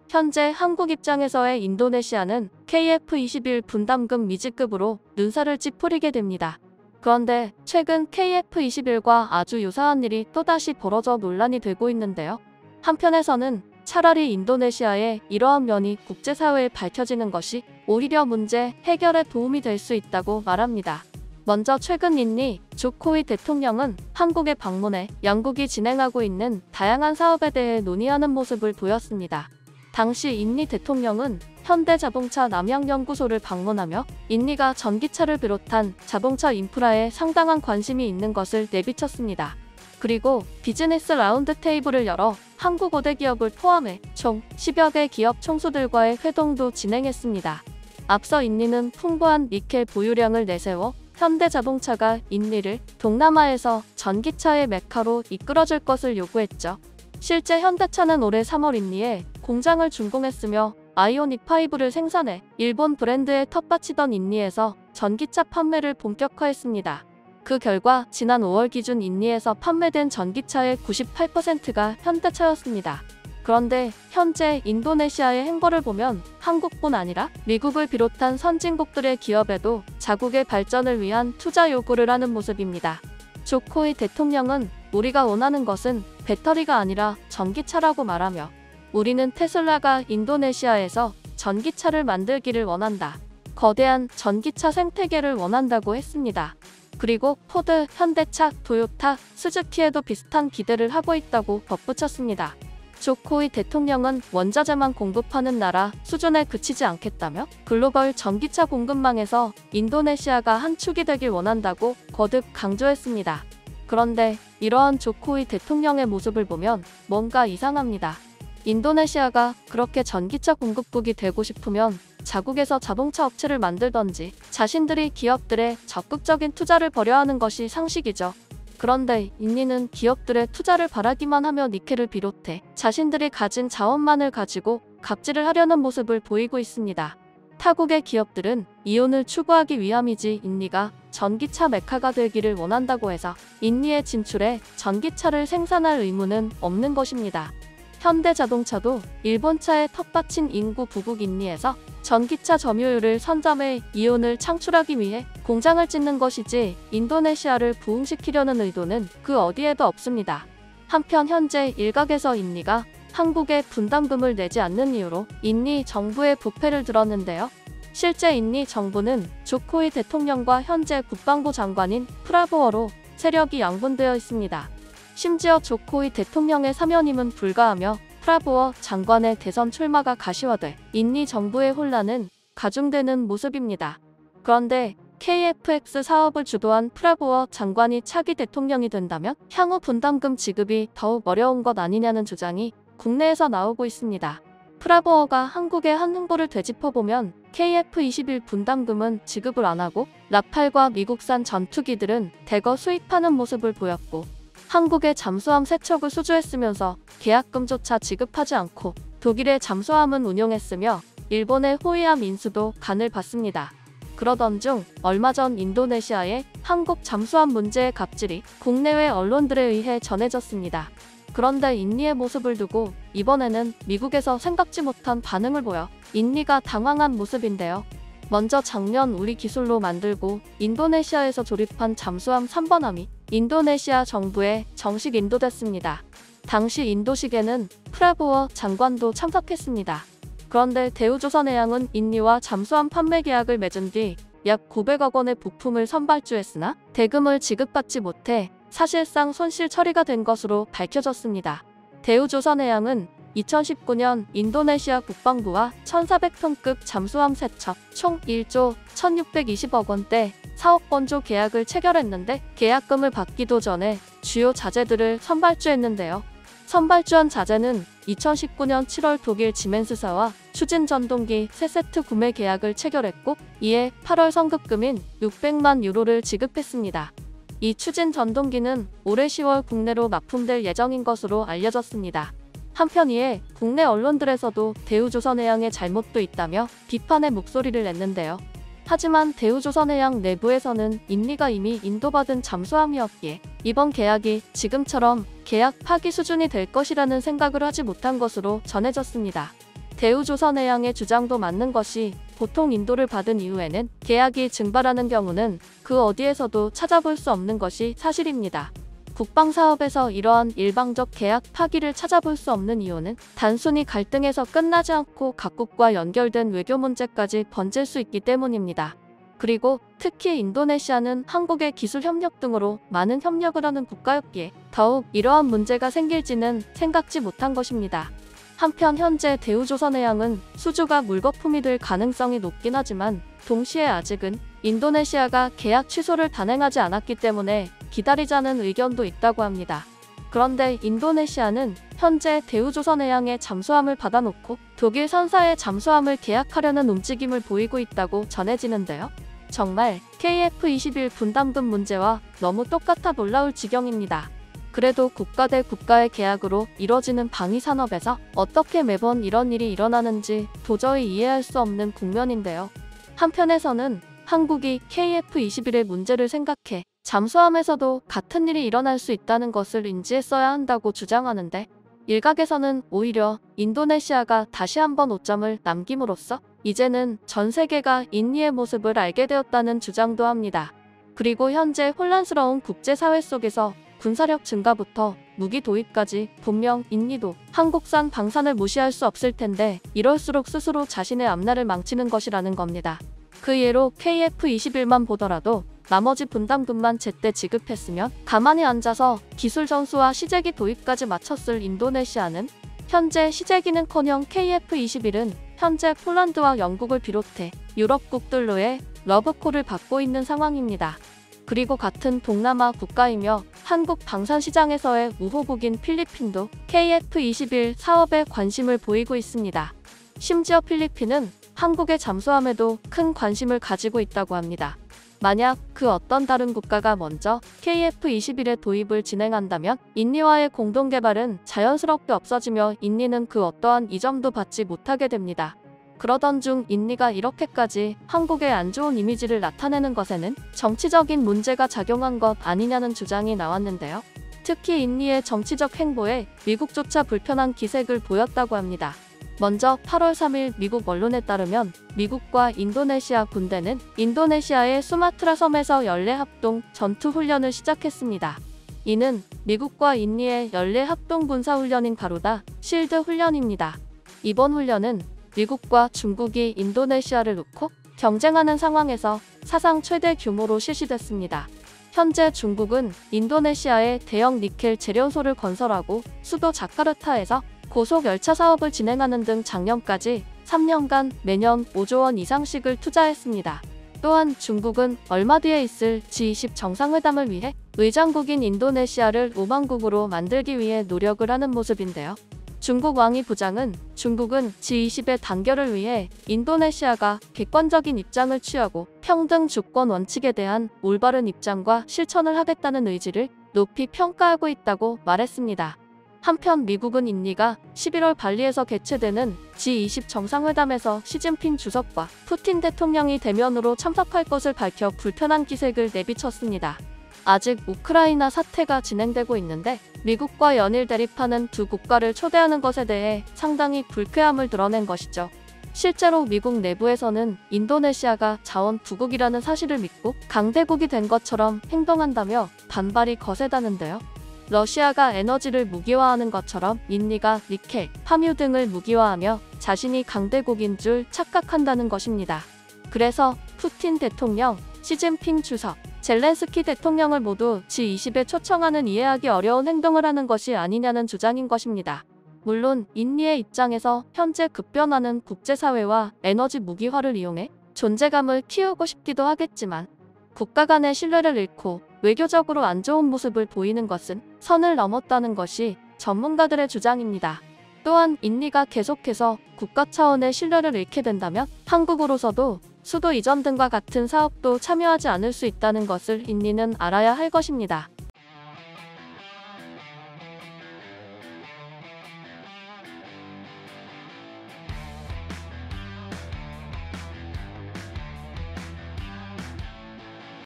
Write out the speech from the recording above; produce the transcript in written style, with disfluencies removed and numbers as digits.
현재 한국 입장에서의 인도네시아는 KF-21 분담금 미지급으로 눈살을 찌푸리게 됩니다. 그런데 최근 KF-21과 아주 유사한 일이 또다시 벌어져 논란이 되고 있는데요. 한편에서는 차라리 인도네시아의 이러한 면이 국제사회에 밝혀지는 것이 오히려 문제 해결에 도움이 될 수 있다고 말합니다. 먼저 최근 인니 조코이 대통령은 한국에 방문해 양국이 진행하고 있는 다양한 사업에 대해 논의하는 모습을 보였습니다. 당시 인니 대통령은 현대자동차 남양연구소를 방문하며 인니가 전기차를 비롯한 자동차 인프라에 상당한 관심이 있는 것을 내비쳤습니다. 그리고 비즈니스 라운드 테이블을 열어 한국 5대 기업을 포함해 총 10여 개 기업 총수들과의 회동도 진행했습니다. 앞서 인니는 풍부한 니켈 보유량을 내세워 현대자동차가 인니를 동남아에서 전기차의 메카로 이끌어줄 것을 요구했죠. 실제 현대차는 올해 3월 인니에 공장을 준공했으며 아이오닉5를 생산해 일본 브랜드에 텃밭이던 인니에서 전기차 판매를 본격화했습니다. 그 결과 지난 5월 기준 인니에서 판매된 전기차의 98%가 현대차였습니다. 그런데 현재 인도네시아의 행보를 보면 한국뿐 아니라 미국을 비롯한 선진국들의 기업에도 자국의 발전을 위한 투자 요구를 하는 모습입니다. 조코이 대통령은 우리가 원하는 것은 배터리가 아니라 전기차라고 말하며 우리는 테슬라가 인도네시아에서 전기차를 만들기를 원한다. 거대한 전기차 생태계를 원한다고 했습니다. 그리고 포드, 현대차, 토요타, 스즈키에도 비슷한 기대를 하고 있다고 덧붙였습니다. 조코이 대통령은 원자재만 공급하는 나라 수준에 그치지 않겠다며 글로벌 전기차 공급망에서 인도네시아가 한 축이 되길 원한다고 거듭 강조했습니다. 그런데 이러한 조코이 대통령의 모습을 보면 뭔가 이상합니다. 인도네시아가 그렇게 전기차 공급국이 되고 싶으면 자국에서 자동차 업체를 만들던지 자신들이 기업들의 적극적인 투자를 벌여야 하는 것이 상식이죠. 그런데 인니는 기업들의 투자를 바라기만 하며 니켈을 비롯해 자신들이 가진 자원만을 가지고 갑질을 하려는 모습을 보이고 있습니다. 타국의 기업들은 이윤을 추구하기 위함이지 인니가 전기차 메카가 되기를 원한다고 해서 인니의 진출에 전기차를 생산할 의무는 없는 것입니다. 현대자동차도 일본차의 텃밭인 인구 부국 인니에서 전기차 점유율을 선점해 이윤을 창출하기 위해 공장을 짓는 것이지 인도네시아를 부흥시키려는 의도는 그 어디에도 없습니다. 한편 현재 일각에서 인니가 한국에 분담금을 내지 않는 이유로 인니 정부의 부패를 들었는데요. 실제 인니 정부는 조코이 대통령과 현재 국방부 장관인 프라보어로 세력이 양분되어 있습니다. 심지어 조코이 대통령의 사면임은 불가하며 프라보어 장관의 대선 출마가 가시화돼 인니 정부의 혼란은 가중되는 모습입니다. 그런데 KFX 사업을 주도한 프라보어 장관이 차기 대통령이 된다면 향후 분담금 지급이 더욱 어려운 것 아니냐는 주장이 국내에서 나오고 있습니다. 프라보어가 한국의 한 흥보를 되짚어보면 KF-21 분담금은 지급을 안 하고 라팔과 미국산 전투기들은 대거 수입하는 모습을 보였고 한국의 잠수함 3척을 수주했으면서 계약금조차 지급하지 않고 독일의 잠수함은 운용했으며 일본의 호위함 인수도 간을 봤습니다. 그러던 중 얼마 전 인도네시아의 한국 잠수함 문제의 갑질이 국내외 언론들에 의해 전해졌습니다. 그런데 인니의 모습을 두고 이번에는 미국에서 생각지 못한 반응을 보여 인니가 당황한 모습인데요. 먼저 작년 우리 기술로 만들고 인도네시아에서 조립한 잠수함 3번함이 인도네시아 정부에 정식 인도됐습니다. 당시 인도식에는 프라보어 장관도 참석했습니다. 그런데 대우조선해양은 인니와 잠수함 판매 계약을 맺은 뒤 약 900억 원의 부품을 선발주했으나 대금을 지급받지 못해 사실상 손실 처리가 된 것으로 밝혀졌습니다. 대우조선해양은 2019년 인도네시아 국방부와 1400톤급 잠수함 3척 총 1조 1620억 원대 사업 건조 계약을 체결했는데 계약금을 받기도 전에 주요 자재들을 선발주했는데요. 선발주한 자재는 2019년 7월 독일 지멘스사와 추진 전동기 3세트 구매 계약을 체결했고 이에 8월 성급금인 600만 유로를 지급했습니다. 이 추진 전동기는 올해 10월 국내로 납품될 예정인 것으로 알려졌습니다. 한편 이에 국내 언론들에서도 대우조선해양의 잘못도 있다며 비판의 목소리를 냈는데요. 하지만 대우조선해양 내부에서는 인니가 이미 인도받은 잠수함이었기에 이번 계약이 지금처럼 계약 파기 수준이 될 것이라는 생각을 하지 못한 것으로 전해졌습니다. 대우조선해양의 주장도 맞는 것이 보통 인도를 받은 이후에는 계약이 증발하는 경우는 그 어디에서도 찾아볼 수 없는 것이 사실입니다. 국방사업에서 이러한 일방적 계약 파기를 찾아볼 수 없는 이유는 단순히 갈등에서 끝나지 않고 각국과 연결된 외교 문제까지 번질 수 있기 때문입니다. 그리고 특히 인도네시아는 한국의 기술 협력 등으로 많은 협력을 하는 국가였기에 더욱 이러한 문제가 생길지는 생각지 못한 것입니다. 한편 현재 대우조선해양은 수주가 물거품이 될 가능성이 높긴 하지만 동시에 아직은 인도네시아가 계약 취소를 단행하지 않았기 때문에 기다리자는 의견도 있다고 합니다. 그런데 인도네시아는 현재 대우조선해양의 잠수함을 받아놓고 독일 선사의 잠수함을 계약하려는 움직임을 보이고 있다고 전해지는데요. 정말 KF-21 분담금 문제와 너무 똑같아 놀라울 지경입니다. 그래도 국가 대 국가의 계약으로 이뤄지는 방위산업에서 어떻게 매번 이런 일이 일어나는지 도저히 이해할 수 없는 국면인데요. 한편에서는 한국이 KF-21의 문제를 생각해 잠수함에서도 같은 일이 일어날 수 있다는 것을 인지했어야 한다고 주장하는데, 일각에서는 오히려 인도네시아가 다시 한번 오점을 남김으로써 이제는 전 세계가 인니의 모습을 알게 되었다는 주장도 합니다. 그리고 현재 혼란스러운 국제사회 속에서 군사력 증가부터 무기 도입까지 분명 인니도 한국산 방산을 무시할 수 없을 텐데 이럴수록 스스로 자신의 앞날을 망치는 것이라는 겁니다. 그 예로 KF-21만 보더라도 나머지 분담금만 제때 지급했으면 가만히 앉아서 기술 전수와 시제기 도입까지 마쳤을 인도네시아는 현재 시제기는커녕 KF-21은 현재 폴란드와 영국을 비롯해 유럽국들로의 러브콜을 받고 있는 상황입니다. 그리고 같은 동남아 국가이며 한국 방산 시장에서의 우호국인 필리핀도 KF-21 사업에 관심을 보이고 있습니다. 심지어 필리핀은 한국의 잠수함에도 큰 관심을 가지고 있다고 합니다. 만약 그 어떤 다른 국가가 먼저 KF-21의 도입을 진행한다면 인니와의 공동개발은 자연스럽게 없어지며 인니는 그 어떠한 이점도 받지 못하게 됩니다. 그러던 중 인니가 이렇게까지 한국의 안 좋은 이미지를 나타내는 것에는 정치적인 문제가 작용한 것 아니냐는 주장이 나왔는데요. 특히 인니의 정치적 행보에 미국조차 불편한 기색을 보였다고 합니다. 먼저 8월 3일 미국 언론에 따르면 미국과 인도네시아 군대는 인도네시아의 수마트라 섬에서 연례합동 전투훈련을 시작했습니다. 이는 미국과 인니의 연례합동 군사훈련인 가로다 실드 훈련입니다. 이번 훈련은 미국과 중국이 인도네시아를 놓고 경쟁하는 상황에서 사상 최대 규모로 실시됐습니다. 현재 중국은 인도네시아에 대형 니켈 재련소를 건설하고 수도 자카르타에서 고속 열차 사업을 진행하는 등 작년까지 3년간 매년 5조 원 이상씩을 투자했습니다. 또한 중국은 얼마 뒤에 있을 G20 정상회담을 위해 의장국인 인도네시아를 우방국으로 만들기 위해 노력을 하는 모습인데요. 중국 왕이 부장은 중국은 G20의 단결을 위해 인도네시아가 객관적인 입장을 취하고 평등 주권 원칙에 대한 올바른 입장과 실천을 하겠다는 의지를 높이 평가하고 있다고 말했습니다. 한편 미국은 인니가 11월 발리에서 개최되는 G20 정상회담에서 시진핑 주석과 푸틴 대통령이 대면으로 참석할 것을 밝혀 불편한 기색을 내비쳤습니다. 아직 우크라이나 사태가 진행되고 있는데 미국과 연일 대립하는 두 국가를 초대하는 것에 대해 상당히 불쾌함을 드러낸 것이죠. 실제로 미국 내부에서는 인도네시아가 자원 부국이라는 사실을 믿고 강대국이 된 것처럼 행동한다며 반발이 거세다는데요. 러시아가 에너지를 무기화하는 것처럼 인니가 니켈, 파뮤 등을 무기화하며 자신이 강대국인 줄 착각한다는 것입니다. 그래서 푸틴 대통령, 시진핑 주석, 젤렌스키 대통령을 모두 G20에 초청하는 이해하기 어려운 행동을 하는 것이 아니냐는 주장인 것입니다. 물론 인니의 입장에서 현재 급변하는 국제사회와 에너지 무기화를 이용해 존재감을 키우고 싶기도 하겠지만 국가 간의 신뢰를 잃고 외교적으로 안 좋은 모습을 보이는 것은 선을 넘었다는 것이 전문가들의 주장입니다. 또한 인니가 계속해서 국가 차원의 신뢰를 잃게 된다면 한국으로서도 수도 이전 등과 같은 사업도 참여하지 않을 수 있다는 것을 인니는 알아야 할 것입니다.